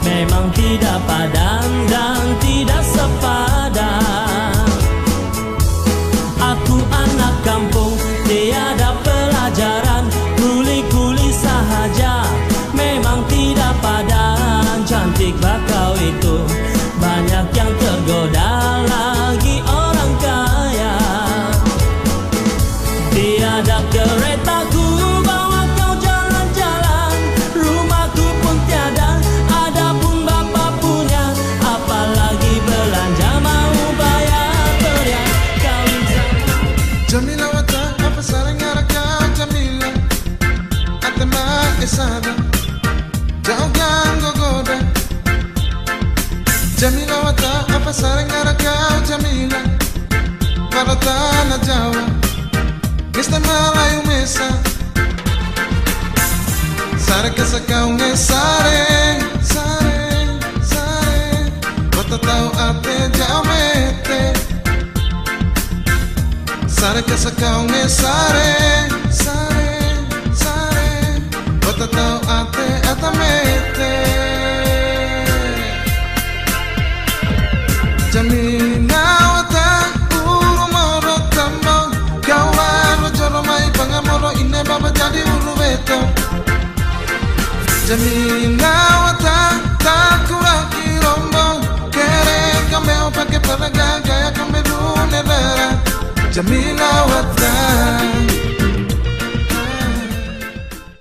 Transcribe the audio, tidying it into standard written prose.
Memang tidak padan dan tidak sepadan. Aku anak kampung, tiada pelajaran, kuli-kuli sahaja. Memang tidak padan, cantik bakau itu. Banyak yang tergoda, lagi orang kaya. Tiada keretaku bawa kau jalan-jalan, rumahku pun tiada, adapun bapak punya. Apalagi belanja mau bayar beriak kawin sama. Jamila wata apa sarang araka Jamila atema esada jauh ganggu goda. Jamila wata apa sarang araka Jamila marotana Jawa Mista Malayu Mesa Sare que saca un sare Sare, sare Bota tau ate jamete Sare que saca un sare Sare, sare Bota tau ate atamete Jamila wata uru moro tambang Kawan wajoro mai pangamoro ine baba jadi uru beto Jamila wata takura kirombong Kere kameo pake para gaya kame dune dara Jamila wata